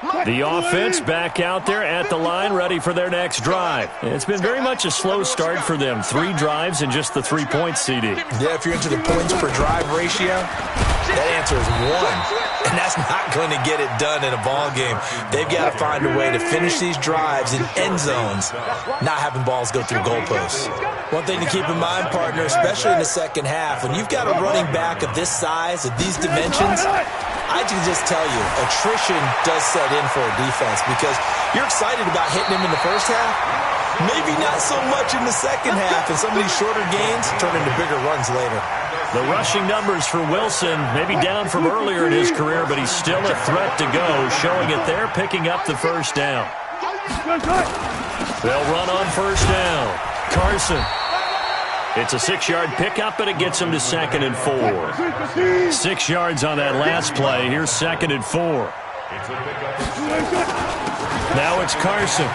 The offense back out there at the line, ready for their next drive. It's been very much a slow start for them. 3 drives and just the 3 points, CD. Yeah, if you're into the points per drive ratio, that answer is 1. And that's not going to get it done in a ball game. They've got to find a way to finish these drives in end zones, not having balls go through goalposts. One thing to keep in mind, partner, especially in the second half, when you've got a running back of this size, of these dimensions, I can just tell you, attrition does set in for a defense because you're excited about hitting him in the first half. Maybe not so much in the second half, and some of these shorter gains turn into bigger runs later. The rushing numbers for Wilson, maybe down from earlier in his career, but he's still a threat to go, showing it there, picking up the first down. They'll run on first down. Carson. It's a 6-yard pickup, and it gets him to 2nd and 4. 6 yards on that last play. Here's 2nd and 4. Now it's Carson.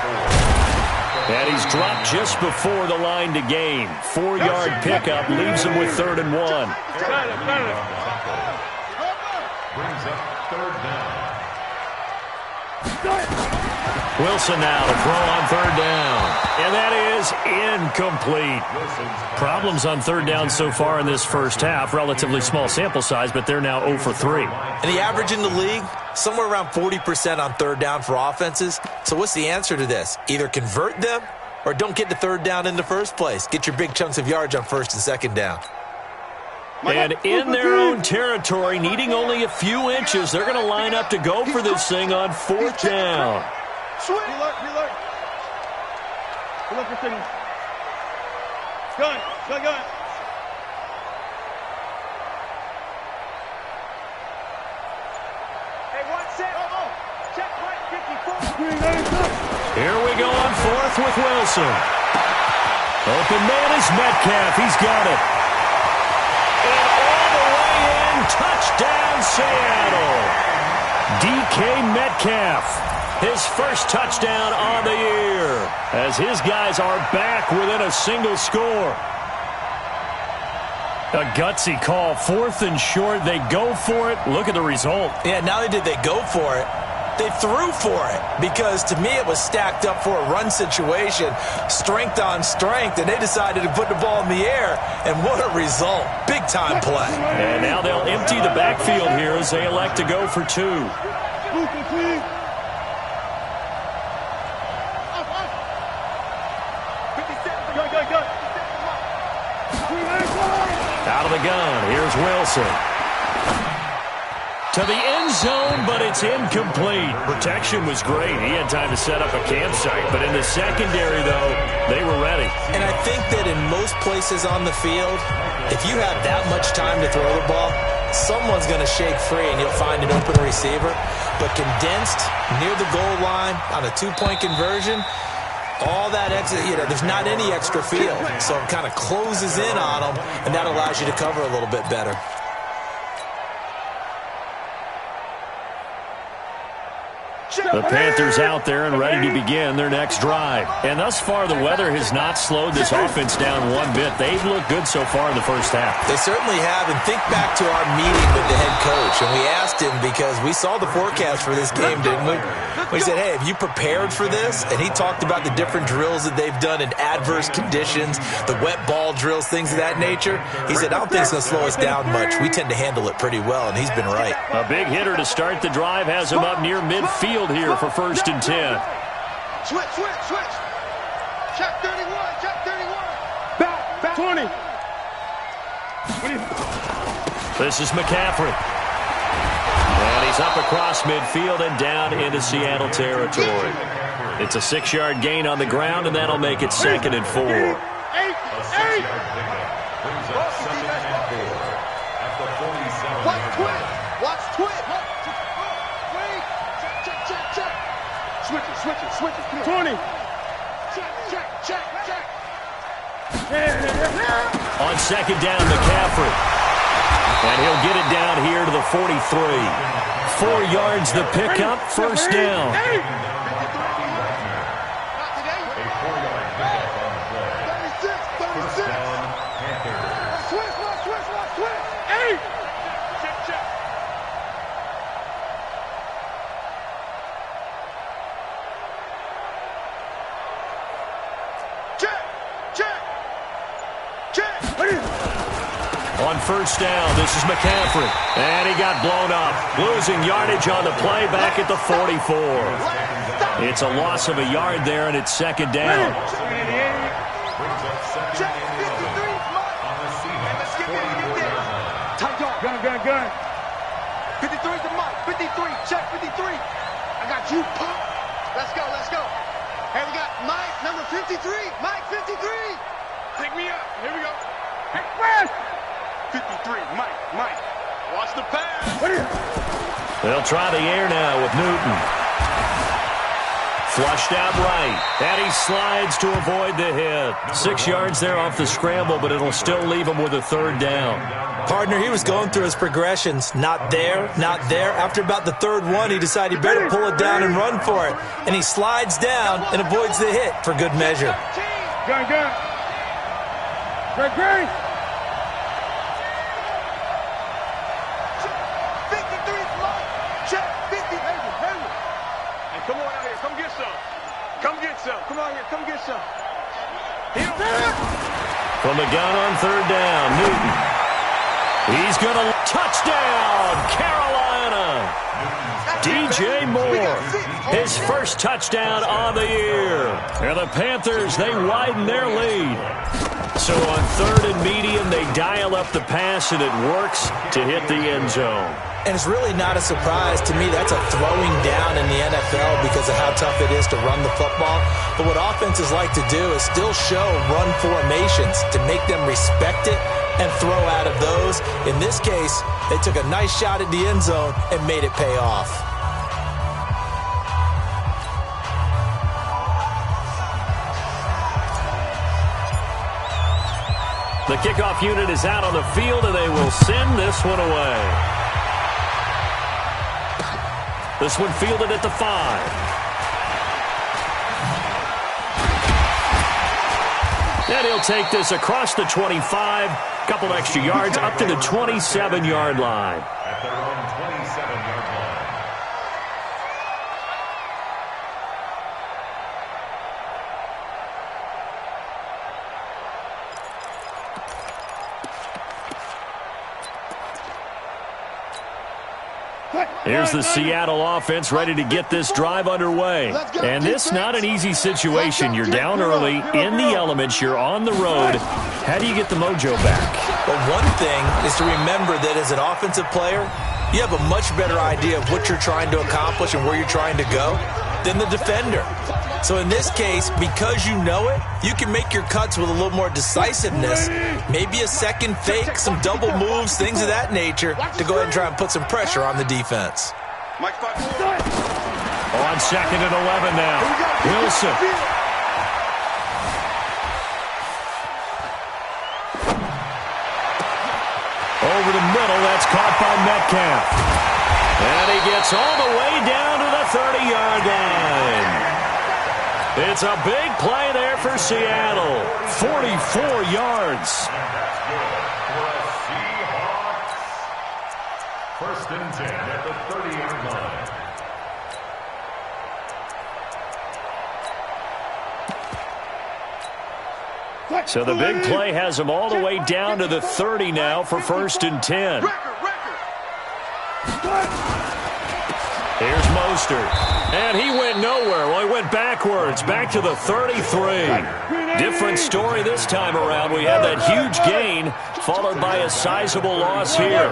And he's dropped just before the line to gain. 4-yard pickup leaves him with 3rd and 1. Brings up 3rd down. Wilson now to throw on 3rd down. And that is incomplete. Problems on 3rd down so far in this first half. Relatively small sample size, but they're now 0 for 3. And the average in the league, somewhere around 40% on 3rd down for offenses. So what's the answer to this? Either convert them or don't get to 3rd down in the first place. Get your big chunks of yards on 1st and 2nd down. And in their own territory, needing only a few inches, they're going to line up to go for this thing on 4th down. Reload. Reload your signal. Gun. Hey, 1 set. Check right 54. Here we go on 4th with Wilson. Open man is Metcalf. He's got it. And all the way in, touchdown Seattle. DK Metcalf. His first touchdown on the year as his guys are back within a single score. A gutsy call, 4th and short. They go for it. Look at the result. Yeah, not only did they go for it, they threw for it because to me it was stacked up for a run situation, strength on strength, and they decided to put the ball in the air, and what a result. Big-time play. And now they'll empty the backfield here as they elect to go for 2. Out of the gun, here's Wilson. To the end zone, but it's incomplete. Protection was great. He had time to set up a campsite, but in the secondary, though, they were ready. And I think that in most places on the field, if you have that much time to throw the ball, someone's going to shake free and you'll find an open receiver. But condensed near the goal line on a 2-point conversion, all that extra, there's not any extra field. So it kind of closes in on them, and that allows you to cover a little bit better. The Panthers out there and ready to begin their next drive. And thus far, the weather has not slowed this offense down one bit. They've looked good so far in the first half. They certainly have. And think back to our meeting with the head coach. And we asked him because we saw the forecast for this game, didn't we? We said, hey, have you prepared for this? And he talked about the different drills that they've done in adverse conditions, the wet ball drills, things of that nature. He said, I don't think it's going to slow us down much. We tend to handle it pretty well, and he's been right. A big hitter to start the drive has him up near midfield here for 1st and 10. Switch. Check 31. Back. 20. This is McCaffrey. And he's up across midfield and down into Seattle territory. It's a 6-yard gain on the ground, and that'll make it 2nd and 4. Watch twit. Check. Switch it. 20. Check. On 2nd down, McCaffrey. And he'll get it down here to the 43. 4 yards the pickup, 1st down. first down. This is McCaffrey. And he got blown up. Losing yardage on the play back at the 44. It's a loss of a yard there, and it's second down. Gun. 53 to Mike. 53. Check 53. I got you, punk. Let's go. Hey, we got Mike, number 53. Mike, 53. Pick me up. Here we go. Hey, where? 53. Mike. Watch the pass. They'll try the air now with Newton. Flushed out right. And he slides to avoid the hit. 6 yards there off the scramble, but it'll still leave him with a third down. Partner, he was going through his progressions. Not there. After about the third one, he decided he better pull it down and run for it. And he slides down and avoids the hit for good measure. Gun. Green. 53 Mike. Check 50. Hey. Come on out here. Come get some. Come out here. Come get some. From the gun on third down, Newton. He's going to touchdown, Carolina. DJ Moore, his first touchdown on the year. And the Panthers, they widen their lead. So on third and medium, they dial up the pass, and it works to hit the end zone. And it's really not a surprise to me. That's a throwing down in the NFL because of how tough it is to run the football. But what offenses like to do is still show run formations to make them respect it and throw out of those. In this case, they took a nice shot at the end zone and made it pay off. The kickoff unit is out on the field, and they will send this one away. This one fielded at the 5. And he'll take this across the 25, couple extra yards up to the 27-yard line. At their own 27-yard line. Here's the Seattle offense ready to get this drive underway. And this not an easy situation. You're down early, in the elements, you're on the road. How do you get the mojo back? Well, one thing is to remember that as an offensive player, you have a much better idea of what you're trying to accomplish and where you're trying to go than the defender. So in this case, because you know it, you can make your cuts with a little more decisiveness, maybe a second fake, some double moves, things of that nature, to go ahead and try and put some pressure on the defense. On second and 11 now, Wilson. Over the middle, that's caught by Metcalf. And he gets all the way down to the 30-yard line. It's a big play there for Seattle. 44 yards. First and 10 at the 30-yard line. So the big play has him all the way down to the 30 now for first and 10. Here's Mostert. And he went nowhere. Well, he went backwards, back to the 33. Different story this time around. We had that huge gain, followed by a sizable loss here.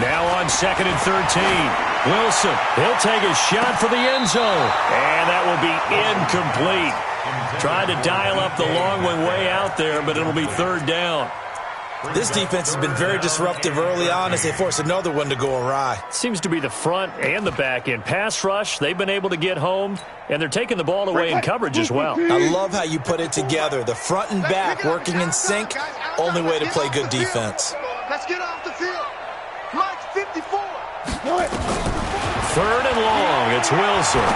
Now on second and 13. Wilson, he'll take a shot for the end zone. And that will be incomplete. Tried to dial up the long one way out there, but it'll be third down. This defense has been very disruptive early on as they force another one to go awry. Seems to be the front and the back end. Pass rush, they've been able to get home, and they're taking the ball away in coverage as well. I love how you put it together. The front and back working in sync, only way to play good defense. Let's get off the field. Mike's 54. Third and long, it's Wilson.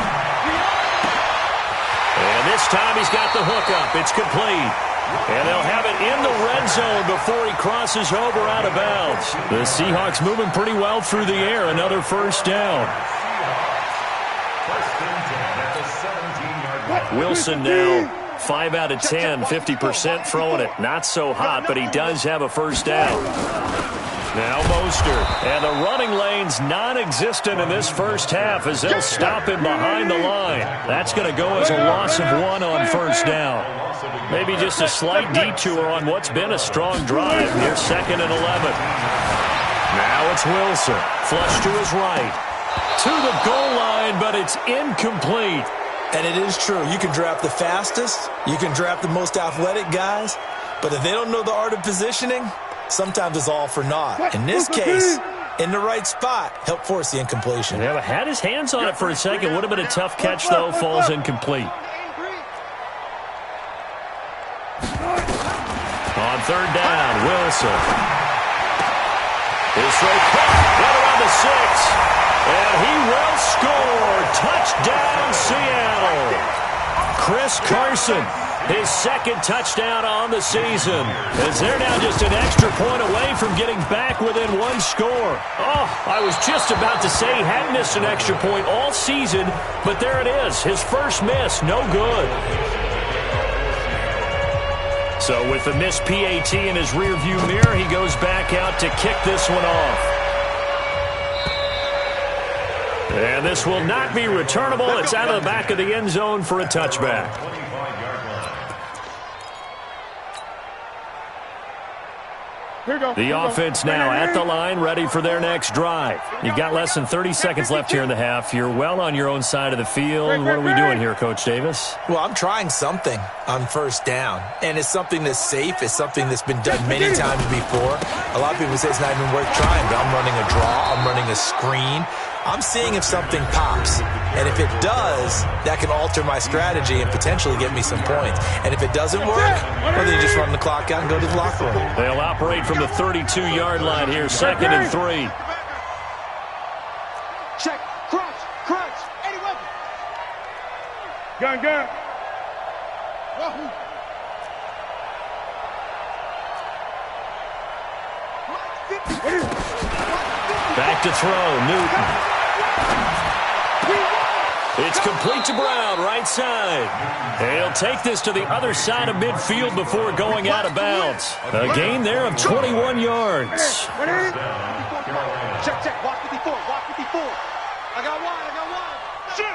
And this time he's got the hook up. It's complete. And they'll have it in the red zone before he crosses over out of bounds. The Seahawks moving pretty well through the air. Another first down. First and 10 at the 17-yard line. Wilson now 5 out of 10, 50% throwing it. Not so hot, but he does have a first down. Now Mostert. And the running lane's non-existent in this first half as they'll stop him behind the line. That's going to go as a loss of 1 on first down. Maybe just a slight detour on what's been a strong drive. Here, 2nd and 11. Now it's Wilson. Flush to his right. To the goal line, but it's incomplete. And it is true. You can draft the fastest. You can draft the most athletic guys. But if they don't know the art of positioning, sometimes it's all for naught. In this case, in the right spot, helped force the incompletion. Yeah, had his hands on it for a second. Would have been a tough catch, though. Falls incomplete. On 3rd down, Wilson. His straight cut, right around the 6. And he will score. Touchdown, Seattle. Chris Carson, his 2nd touchdown on the season. As they're now just an extra point away from getting back within 1 score. Oh, I was just about to say he hadn't missed an extra point all season, but there it is. His first miss, no good. So with the missed PAT in his rearview mirror, he goes back out to kick this one off. And this will not be returnable. It's out of the back of the end zone for a touchback. The offense now at the line, ready for their next drive. You've got less than 30 seconds left here in the half. You're well on your own side of the field. What are we doing here, Coach Davis? Well, I'm trying something on first down, and it's something that's safe. It's something that's been done many times before. A lot of people say it's not even worth trying, but I'm running a draw. I'm running a screen. I'm seeing if something pops, and if it does, that can alter my strategy and potentially get me some points. And if it doesn't work, well, then you just run the clock out and go to the locker room. They'll operate from the 32-yard line here, 2nd and 3. Check, crunch, 81. Gun. Wahoo. Back to throw, Newton. It's complete to Brown, right side. He'll take this to the other side of midfield before going out of bounds. A gain there of 21 yards. Check, walk 54. I got one. Shoot.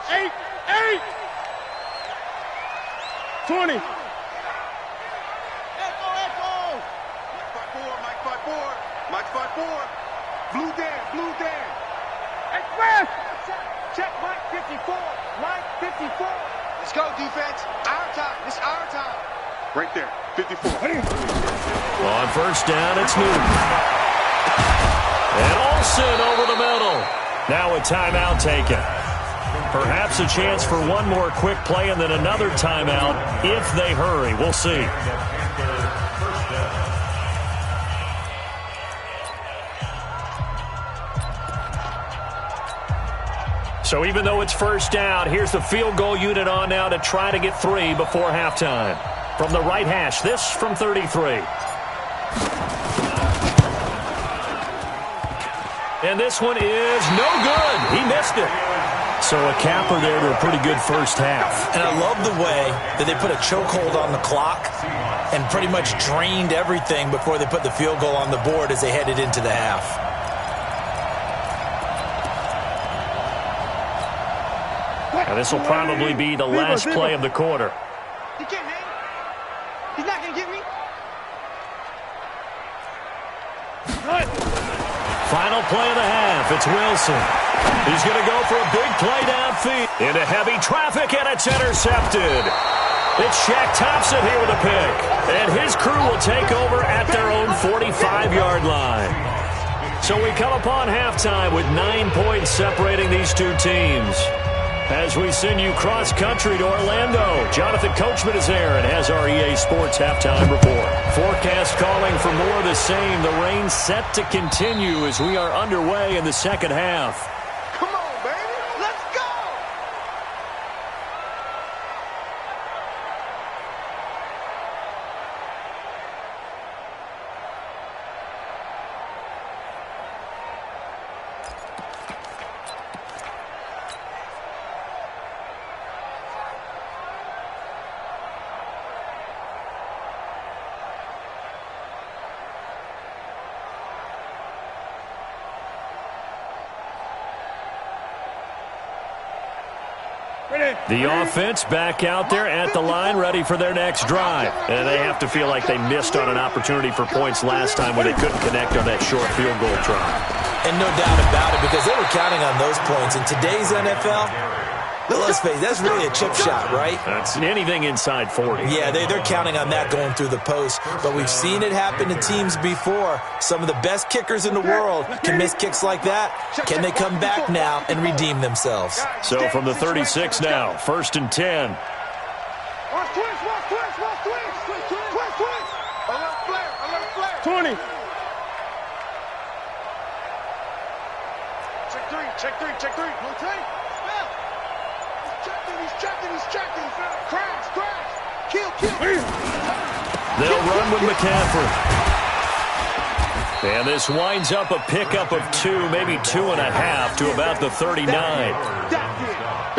8. 20. Mike 5-4. Blue Dan. Express. Check, Mike 54. Let's go, defense. Our time. This is our time. Right there, 54. On first down, it's Newton. And Olsen over the middle. Now a timeout taken. Perhaps a chance for one more quick play and then another timeout if they hurry. We'll see. So even though it's first down, here's the field goal unit on now to try to get 3 before halftime. From the right hash, this from 33. And this one is no good. He missed it. So a capper there to a pretty good first half. And I love the way that they put a chokehold on the clock and pretty much drained everything before they put the field goal on the board as they headed into the half. Now this will probably be the last play of the quarter. He can't hang. He's not going to get me. Final play of the half. It's Wilson. He's going to go for a big play downfield. Into heavy traffic, and it's intercepted. It's Shaq Thompson here with a pick. And his crew will take over at their own 45-yard line. So we come upon halftime with 9 points separating these two teams. As we send you cross-country to Orlando, Jonathan Coachman is there and has our EA Sports halftime report. Forecast calling for more of the same. The rain set to continue as we are underway in the second half. Come on, baby. Let's go. The offense back out there at the line, ready for their next drive. And they have to feel like they missed on an opportunity for points last time when they couldn't connect on that short field goal try. And no doubt about it, because they were counting on those points. In today's NFL, let's face it, that's really a chip shot, right? That's anything inside 40. Yeah, they're counting on that going through the post. But we've seen it happen to teams before. Some of the best kickers in the world can miss kicks like that. Can they come back now and redeem themselves? So from the 36 now, 1st and 10. Watch twist, watch twist, watch twist. Twist, twist. Alert flare, alert flare. 20. Check three, check three. Rotate. Spell. He's checking. Crash. Kill. They'll run with McCaffrey. And this winds up a pickup of 2, maybe 2.5 to about the 39.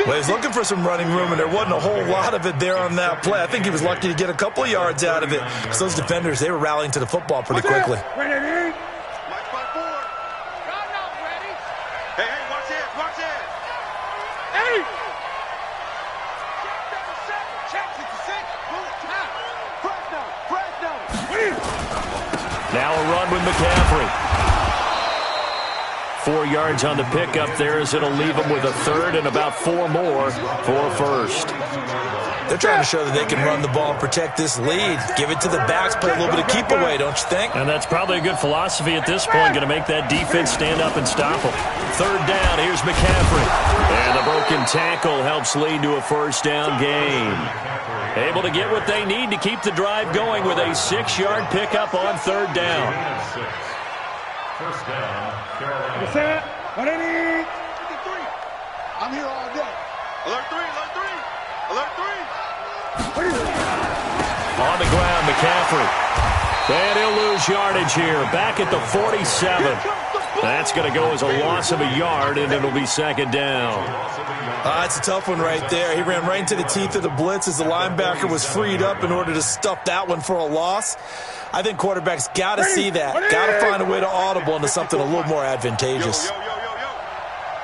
Well, he's looking for some running room, and there wasn't a whole lot of it there on that play. I think he was lucky to get a couple of yards out of it. Because those defenders, they were rallying to the football pretty quickly. Now a run with McCaffrey. 4 yards on the pickup there as it'll leave them with a 3rd and about 4 more for 1st. They're trying to show that they can run the ball and protect this lead. Give it to the backs, play a little bit of keep away, don't you think? And that's probably a good philosophy at this point, going to make that defense stand up and stop them. 3rd down, here's McCaffrey. And the broken tackle helps lead to a 1st down gain. Able to get what they need to keep the drive going with a 6-yard pickup on 3rd down. 1st down, Carolina. I'm here all day. Alert 3. On the ground, McCaffrey. And he'll lose yardage here. Back at the 47. That's going to go as a loss of a yard, and it'll be 2nd down. That's a tough one right there. He ran right into the teeth of the blitz as the linebacker was freed up in order to stuff that one for a loss. I think quarterbacks got to see that. Got to find a way to audible into something a little more advantageous.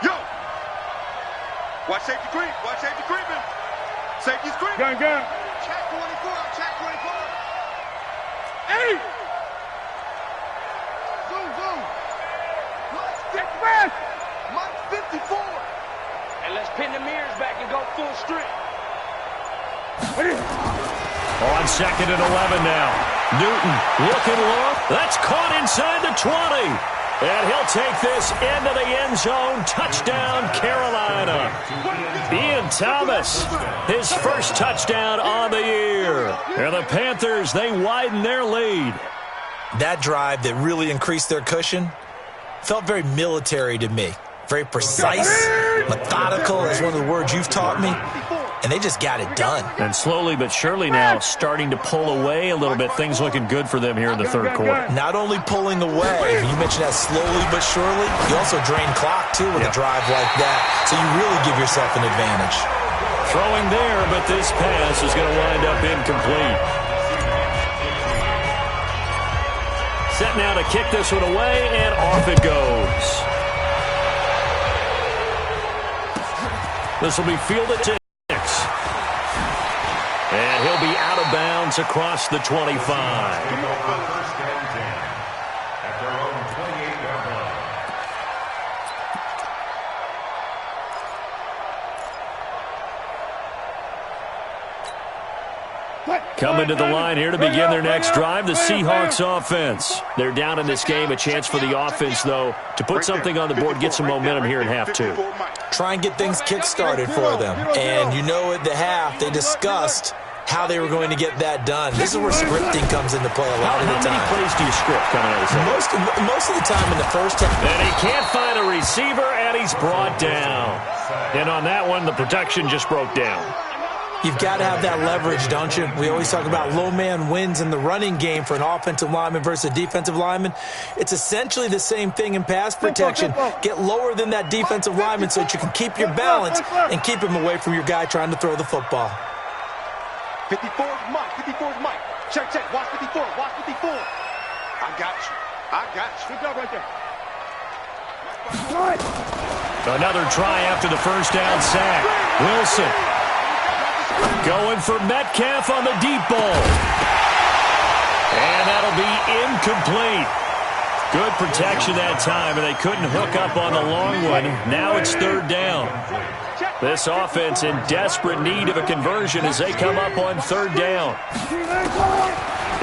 Yo. Watch safety creep. Safety's creeping. Gun. Check 24. Hey! Zoom. Express! Mike 54. And let's pin the mirrors back and go full strength. On 2nd and 11 now. Newton looking low. That's caught inside the 20. And he'll take this into the end zone. Touchdown, Carolina. Ian Thomas, his 1st touchdown on the year. And the Panthers, they widen their lead. That drive that really increased their cushion felt very military to me. Very precise, methodical is one of the words you've taught me. And they just got it done. And slowly but surely now starting to pull away a little bit. Things looking good for them here in the 3rd quarter. Not only pulling away, you mentioned that slowly but surely, you also drain clock too with a drive like that. So you really give yourself an advantage. Throwing there, but this pass is going to wind up incomplete. Set now to kick this one away, and off it goes. This will be fielded to and he'll be out of bounds across the 25. First down 10 at their own 28-yard line. Coming to the line here to begin their next drive, the Seahawks offense. They're down in this game. A chance for the offense, though, to put something on the board, get some momentum here in half 2. Try and get things kick-started for them. And you know at the half, they discussed how they were going to get that done. This is where scripting comes into play a lot of the time. How many plays do you script coming out of the Most of the time in the first half. And he can't find a receiver, and he's brought down. And on that one, the protection just broke down. You've got to have that leverage, don't you? We always talk about low man wins in the running game for an offensive lineman versus a defensive lineman. It's essentially the same thing in pass protection. Get lower than that defensive lineman so that you can keep your balance and keep him away from your guy trying to throw the football. 54's Mike. Check. Watch 54. I got you. Good job right there. Another try after the 1st down sack. Wilson going for Metcalf on the deep ball. And that'll be incomplete. Good protection that time, and they couldn't hook up on the long one. Now it's third down. This offense in desperate need of a conversion as they come up on third down.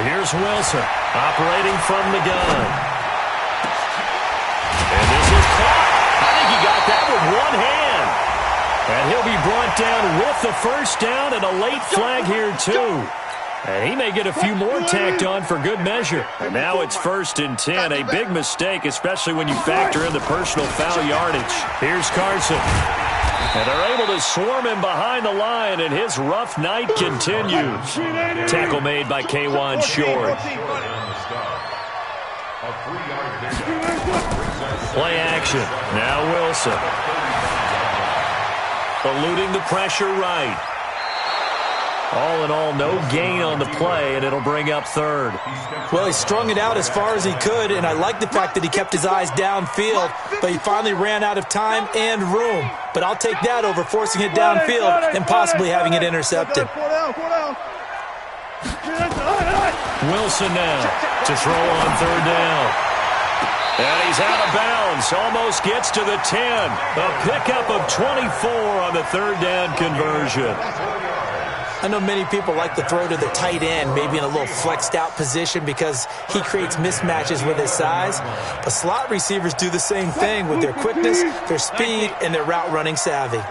Here's Wilson operating from the gun. And this is caught. I think he got that with one hand. And he'll be brought down with the first down and a late flag here too. And he may get a few more tacked on for good measure. And now it's 1st and 10. A big mistake, especially when you factor in the personal foul yardage. Here's Carson. And they're able to swarm him behind the line, and his rough night continues. Tackle made by K'Wan Short. Play action. Now Wilson. Eluding the pressure right. All in all, no gain on the play, and it'll bring up third. Well, he strung it out as far as he could, and I like the fact that he kept his eyes downfield, but he finally ran out of time and room. But I'll take that over forcing it downfield and possibly having it intercepted. Wilson now to throw on third down. And he's out of bounds, almost gets to the 10. A pickup of 24 on the third down conversion. I know many people like to throw to the tight end, maybe in a little flexed out position because he creates mismatches with his size. But slot receivers do the same thing with their quickness, their speed, and their route running savvy.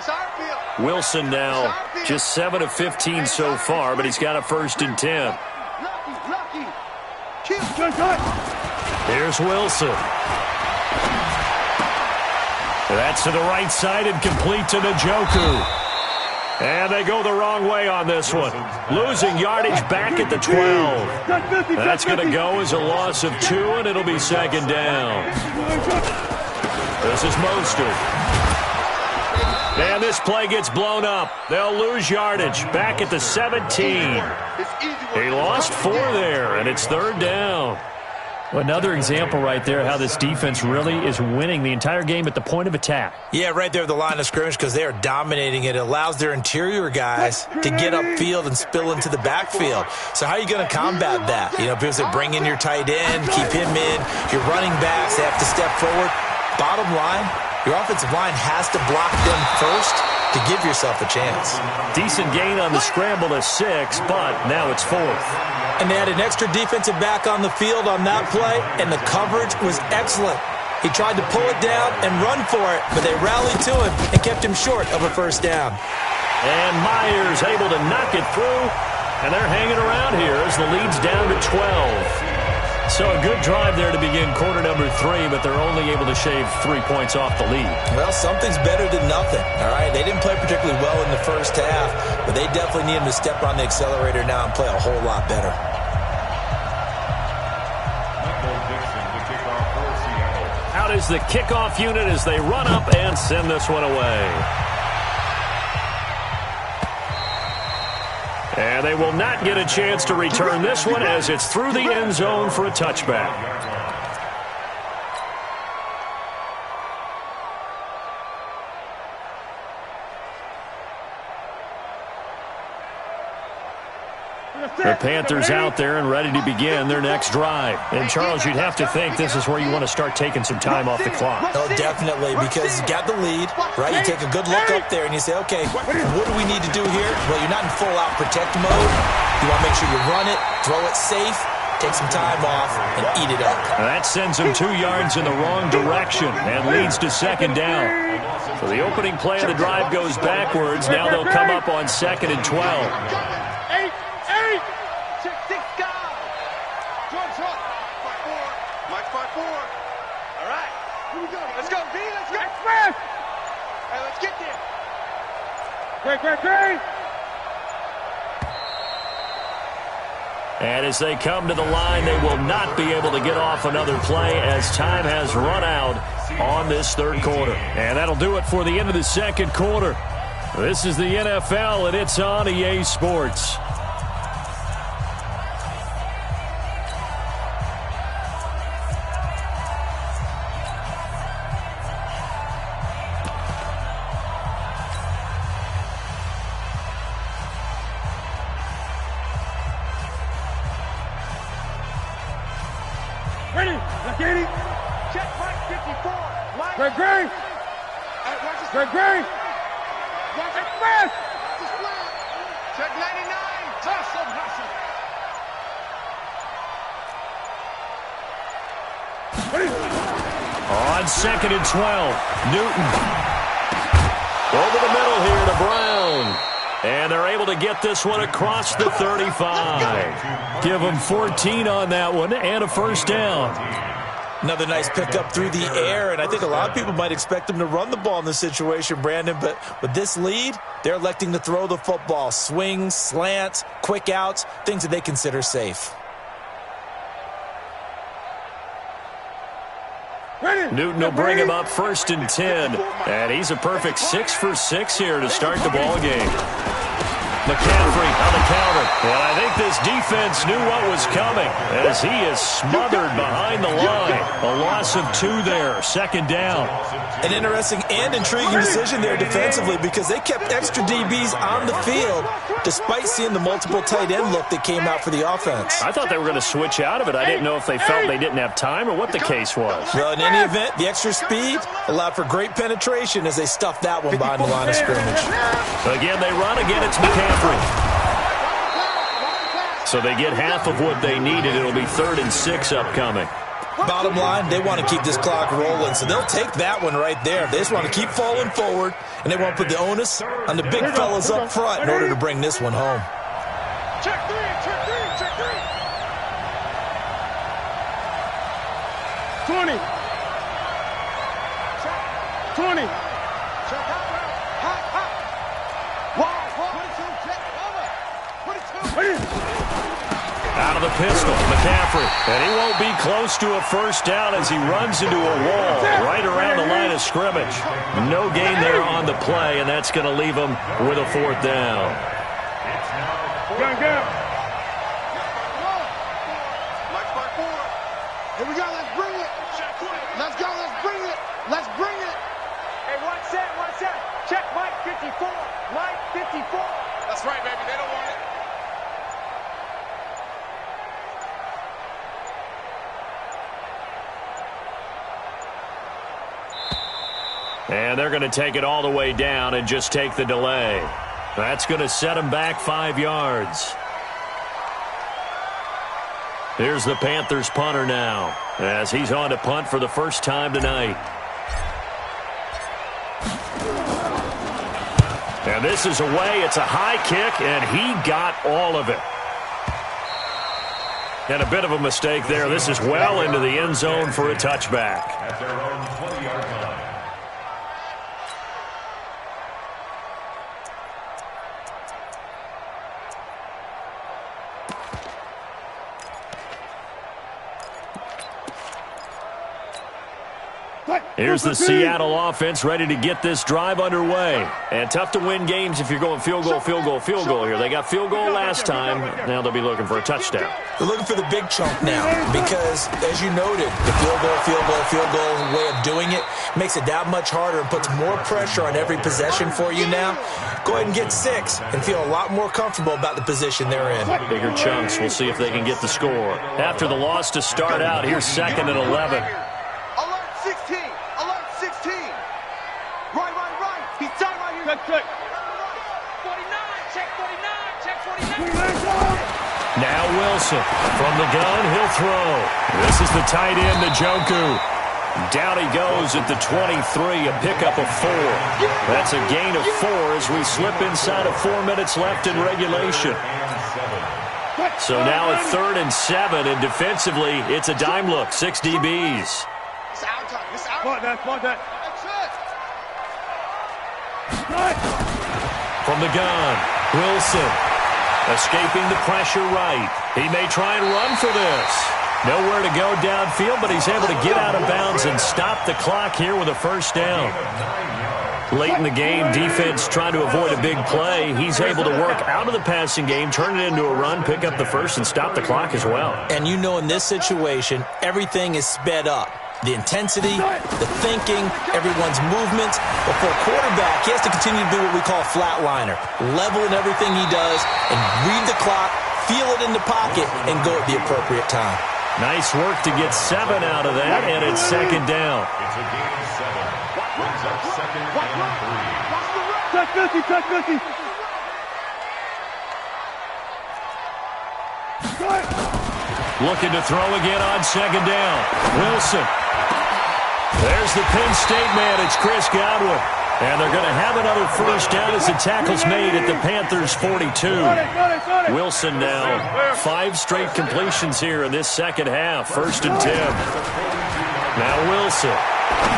Wilson now just 7 of 15 so far, but he's got a 1st and 10. Here's Wilson. That's to the right side and complete to Njoku. And they go the wrong way on this one. Losing yardage back at the 12. That's going to go as a loss of 2, and it'll be 2nd down. This is Mostert. And this play gets blown up. They'll lose yardage back at the 17. He lost 4 there, and it's 3rd down. Well, another example right there how this defense really is winning the entire game at the point of attack. Yeah, right there at the line of scrimmage because they are dominating it. It allows their interior guys to get upfield and spill into the backfield. So how are you going to combat that? You know, people say bring in your tight end, keep him in. Your running backs, they have to step forward. Bottom line, your offensive line has to block them first to give yourself a chance. Decent gain on the scramble to 6, but now it's 4th. And they had an extra defensive back on the field on that play, and the coverage was excellent. He tried to pull it down and run for it, but they rallied to him and kept him short of a 1st down. And Myers able to knock it through, and they're hanging around here as the lead's down to 12. So a good drive there to begin quarter number 3, but they're only able to shave 3 points off the lead. Well, something's better than nothing, all right? They didn't play particularly well in the first half, but they definitely need him to step on the accelerator now and play a whole lot better. Out is the kickoff unit as they run up and send this one away. And they will not get a chance to return this one as it's through the end zone for a touchback. The Panthers out there and ready to begin their next drive. And, Charles, you'd have to think this is where you want to start taking some time off the clock. Oh, definitely, because you got the lead, right? You take a good look up there and you say, okay, what do we need to do here? Well, you're not in full-out protect mode. You want to make sure you run it, throw it safe, take some time off, and eat it up. That sends them 2 yards in the wrong direction and leads to 2nd down. So the opening play of the drive goes backwards. Now they'll come up on 2nd and 12. Great. And as they come to the line, they will not be able to get off another play as time has run out on this 3rd quarter. And that'll do it for the end of the 2nd quarter. This is the NFL, and it's on EA Sports. Greg. Greg. Watch it fast. Check 99. Hustle. On 2nd and 12, Newton. Over the middle here to Brown. And they're able to get this one across the 35. Give them 14 on that one and a first down. Another nice pickup through the air, and I think a lot of people might expect them to run the ball in this situation, Brandon, but with this lead, they're electing to throw the football. Swings, slants, quick outs, things that they consider safe. Newton will bring him up 1st and 10, and he's a perfect 6 for 6 here to start the ball game. McCaffrey on the counter, and I think this defense knew what was coming as he is smothered behind the line. A loss of 2 there, 2nd down. An interesting and intriguing decision there defensively because they kept extra DBs on the field despite seeing the multiple tight end look that came out for the offense. I thought they were going to switch out of it. I didn't know if they felt they didn't have time or what the case was. Well, in any event, the extra speed allowed for great penetration as they stuffed that one behind the line of scrimmage. Again, they run. Again, it's McCaffrey. So they get half of what they needed. It'll be 3rd and 6 upcoming. Bottom line, they want to keep this clock rolling, so they'll take that one right there. They just want to keep falling forward, and they want to put the onus on the big fellas up front in order to bring this one home. Check 3. 20. Check out. Hot. Out of the pistol, McCaffrey. And he won't be close to a first down as he runs into a wall right around the line of scrimmage. No gain there on the play, and that's going to leave him with a 4th down. Go. Here we go, let's bring it. Let's go, let's bring it. Hey, watch that. Check Mike 54. Mike 54. That's right, baby, they don't want it. And they're going to take it all the way down and just take the delay. That's going to set them back 5 yards. Here's the Panthers punter now as he's on to punt for the first time tonight. And this is away. It's a high kick, and he got all of it. And a bit of a mistake there. This is well into the end zone for a touchback. At their own 20-yard line. Here's the Seattle offense ready to get this drive underway. And tough to win games if you're going field goal here. They got field goal last time. Now they'll be looking for a touchdown. They're looking for the big chunk now because, as you noted, the field goal way of doing it makes it that much harder and puts more pressure on every possession for you now. Go ahead and get 6 and feel a lot more comfortable about the position they're in. Bigger chunks. We'll see if they can get the score. After the loss to start out, here's 2nd and 11. Check. 49, check 49. Now Wilson from the gun, he'll throw. This is the tight end, Njoku. Down he goes at the 23, a pickup of 4. That's a gain of 4 as we slip inside of 4 minutes left in regulation. So now at 3rd and 7, and defensively, it's a dime look, 6 DBs. It's out time. It's out time. From the gun, Wilson escaping the pressure right. He may try and run for this. Nowhere to go downfield, but he's able to get out of bounds and stop the clock here with a first down. Late in the game, defense trying to avoid a big play. He's able to work out of the passing game, turn it into a run, pick up the first, and stop the clock as well. And you know in this situation, everything is sped up. The intensity, the thinking, everyone's movements. But for a quarterback, he has to continue to do what we call a flatliner. Level in everything he does and read the clock, feel it in the pocket, and go at the appropriate time. Nice work to get 7 out of that, and it's 2nd down. It's a gain of 7. Brings up second and 3. Touch 50, touch 50. Looking to throw again on second down. Wilson. There's the Penn State man. It's Chris Godwin. And they're going to have another first down as the tackle's made at the Panthers' 42. Wilson now 5 straight completions here in this second half. 1st and 10. Now Wilson.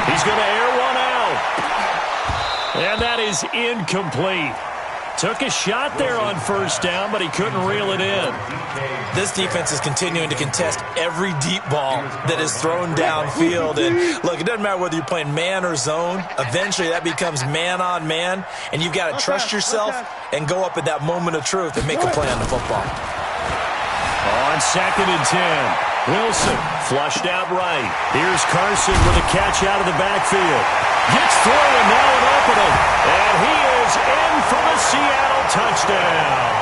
He's going to air one out. And that is incomplete. Took a shot there on first down, but he couldn't reel it in. This defense is continuing to contest every deep ball that is thrown downfield. And, look, it doesn't matter whether you're playing man or zone. Eventually, that becomes man on man, and you've got to trust yourself and go up at that moment of truth and make a play on the football. On 2nd and 10, Wilson flushed out right. Here's Carson with a catch out of the backfield. Gets through, and now an opening. And he is in for the Seattle touchdown.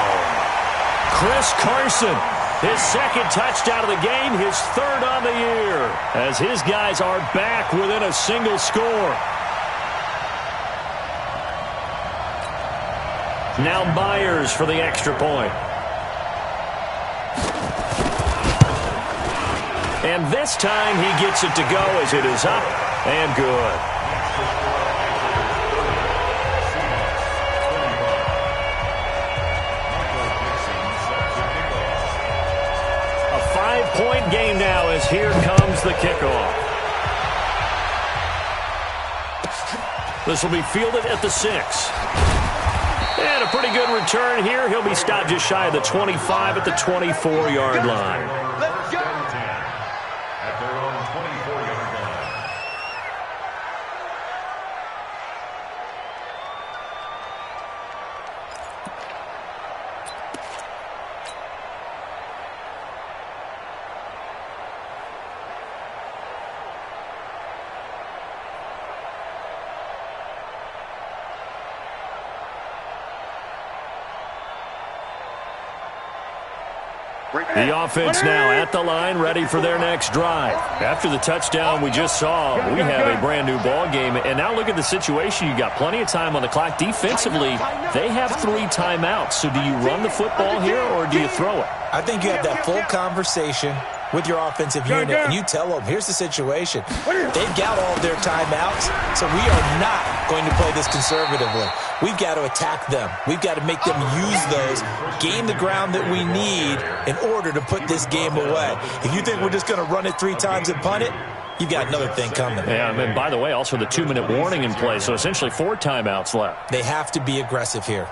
Chris Carson, his 2nd touchdown of the game, his 3rd on the year, as his guys are back within a single score. Now Myers for the extra point. And this time he gets it to go as it is up and good. A 5-point game now as here comes the kickoff. This will be fielded at the 6. And a pretty good return here. He'll be stopped just shy of the 25 at the 24-yard line. At their own 24-yard line. The offense now at the line, ready for their next drive. After the touchdown we just saw, we have a brand-new ball game. And now look at the situation. You got plenty of time on the clock. Defensively, they have 3 timeouts. So do you run the football here or do you throw it? I think you have that full conversation with your offensive unit, and you tell them, here's the situation. They've got all of their timeouts, so we are not going to play this conservatively. We've got to attack them. We've got to make them use those, gain the ground that we need in order to put this game away. If you think we're just going to run it 3 times and punt it, you've got another thing coming. Yeah, and by the way, also the 2-minute warning in play, so essentially 4 timeouts left. They have to be aggressive here.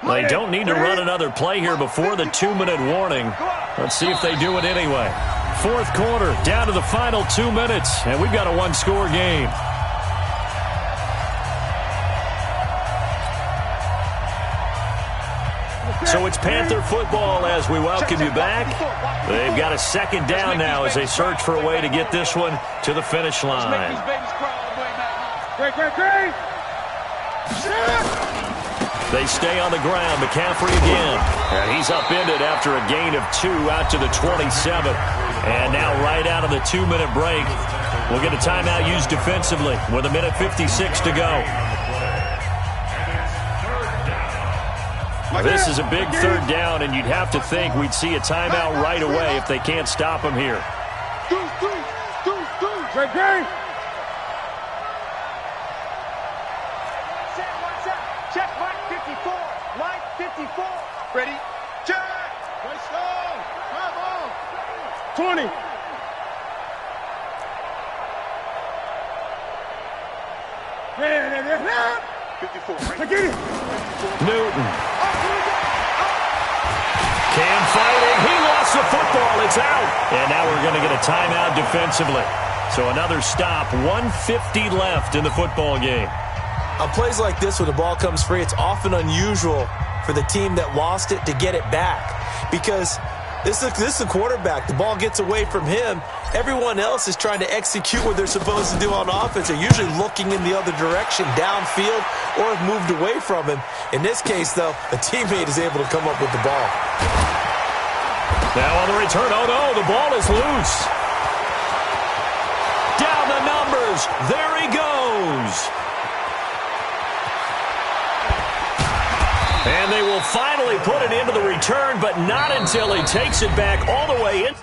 They don't need to run another play here before the 2-minute warning. Let's see if they do it anyway. 4th quarter, down to the final 2 minutes, and we've got a 1-score game. So it's Panther football as we welcome you back. They've got a 2nd down now as they search for a way to get this one to the finish line. They stay on the ground. McCaffrey again. And he's upended after a gain of 2 out to the 27. And now right out of the 2-minute break, we'll get a timeout used defensively with 1:56 to go. This is a big 3rd down, and you'd have to think we'd see a timeout right away if they can't stop him here. Check Mike 54. Mike 54. Ready? Check. Right slow. Come on. 20. Yeah. 54. Right. Get it. Newton. Cam fighting. He lost the football. It's out. And now we're going to get a timeout defensively. So another stop. 1:50 left in the football game. On plays like this where the ball comes free, it's often unusual for the team that lost it to get it back. Because this is the quarterback. The ball gets away from him. Everyone else is trying to execute what they're supposed to do on offense. They're usually looking in the other direction, downfield, or have moved away from him. In this case, though, a teammate is able to come up with the ball. Now on the return, oh no, the ball is loose. fires. There he goes. And they will finally put it into the return, but not until he takes it back all the way in.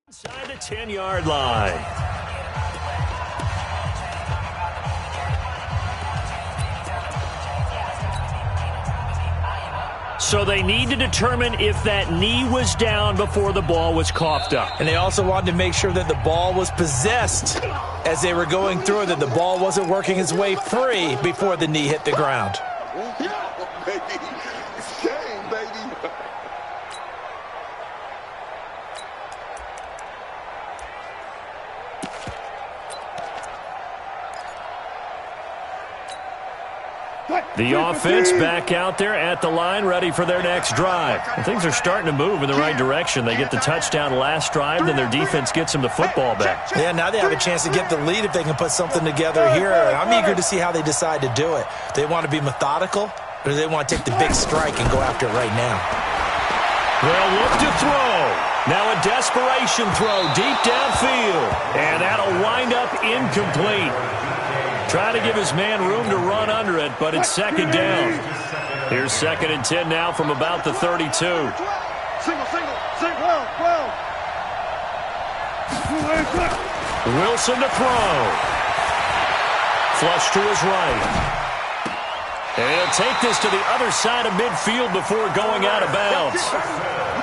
Inside the 10-yard line. So they need to determine if that knee was down before the ball was coughed up. And they also wanted to make sure that the ball was possessed as they were going through, that the ball wasn't working its way free before the knee hit the ground. Yeah, baby. It's game, baby. The offense back out there at the line, ready for their next drive. And things are starting to move in the right direction. They get the touchdown last drive, then their defense gets them the football back. Yeah, now they have a chance to get the lead if they can put something together here. I'm eager to see how they decide to do it. Do they want to be methodical, or do they want to take the big strike and go after it right now? They'll look to throw. Now a desperation throw deep downfield. And that'll wind up incomplete. Try to give his man room to run under it, but it's second down. Here's 2nd and 10 now from about the 32. Single. Wilson to throw. Flush to his right. And he'll take this to the other side of midfield before going out of bounds.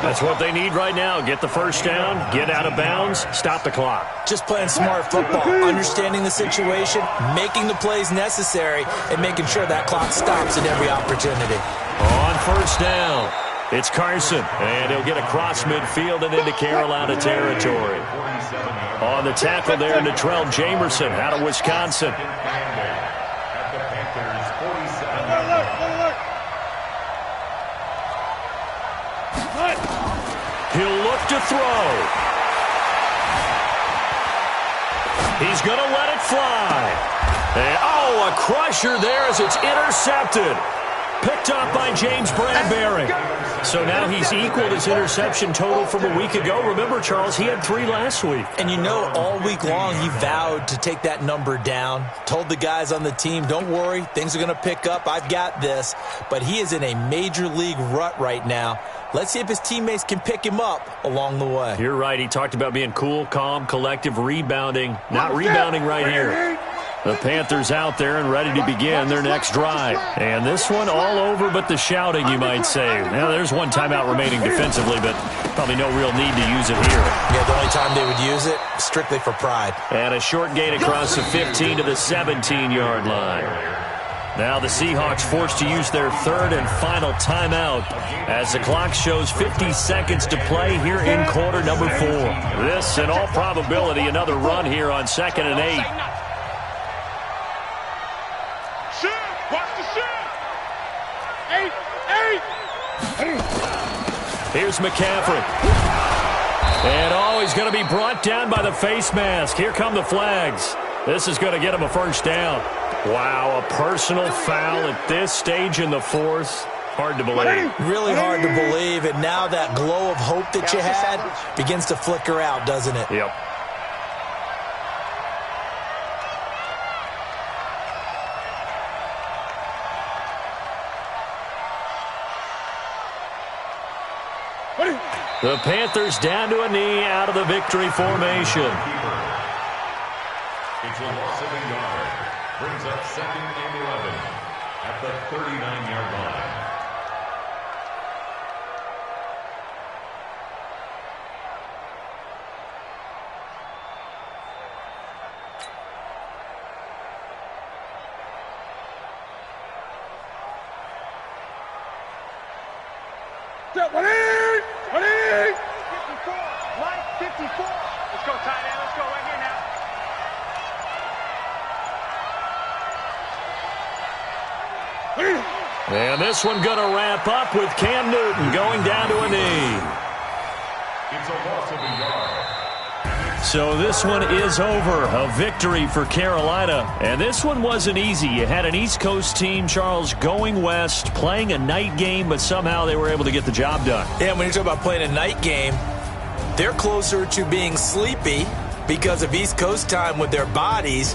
That's what they need right now. Get the first down, get out of bounds, stop the clock. Just playing smart football, understanding the situation, making the plays necessary, and making sure that clock stops at every opportunity. On first down, it's Carson, and he'll get across midfield and into Carolina territory. On the tackle there, Natrell Jamerson out of Wisconsin. He'll look to throw. He's going to let it fly. And, oh, a crusher there as it's intercepted. Picked up by James Bradbury. So now he's equaled his interception total from a week ago. Remember, Charles, he had 3 last week. And you know, all week long he vowed to take that number down. Told the guys on the team, don't worry, things are going to pick up. I've got this. But he is in a major league rut right now. Let's see if his teammates can pick him up along the way. You're right. He talked about being cool, calm, collective, rebounding. Not rebounding right here. The Panthers out there and ready to begin their next drive. And this one all over but the shouting, you might say. Now, there's one timeout remaining defensively, but probably no real need to use it here. Yeah, the only time they would use it, strictly for pride. And a short gain across the 15 to the 17-yard line. Now the Seahawks forced to use their 3rd and final timeout as the clock shows 50 seconds to play here in quarter number 4. This, in all probability, another run here on 2nd and 8. Here's McCaffrey. And, oh, he's going to be brought down by the face mask. Here come the flags. This is going to get him a first down. Wow, a personal foul at this stage in the 4th. Hard to believe. Really hard to believe, and now that glow of hope that you had begins to flicker out, doesn't it? Yep. The Panthers down to a knee out of the victory formation. It's a loss of a yard. Brings up 2nd and 11 at the 39-yard line. Mike, 54. Let's go, tight end. Let's go right here now. And this one going to wrap up with Cam Newton going down to a knee. It's a loss of a yard. So this one is over. A victory for Carolina. And this one wasn't easy. You had an East Coast team, Charles, going west, playing a night game, but somehow they were able to get the job done. Yeah, when you talk about playing a night game, they're closer to being sleepy because of East Coast time with their bodies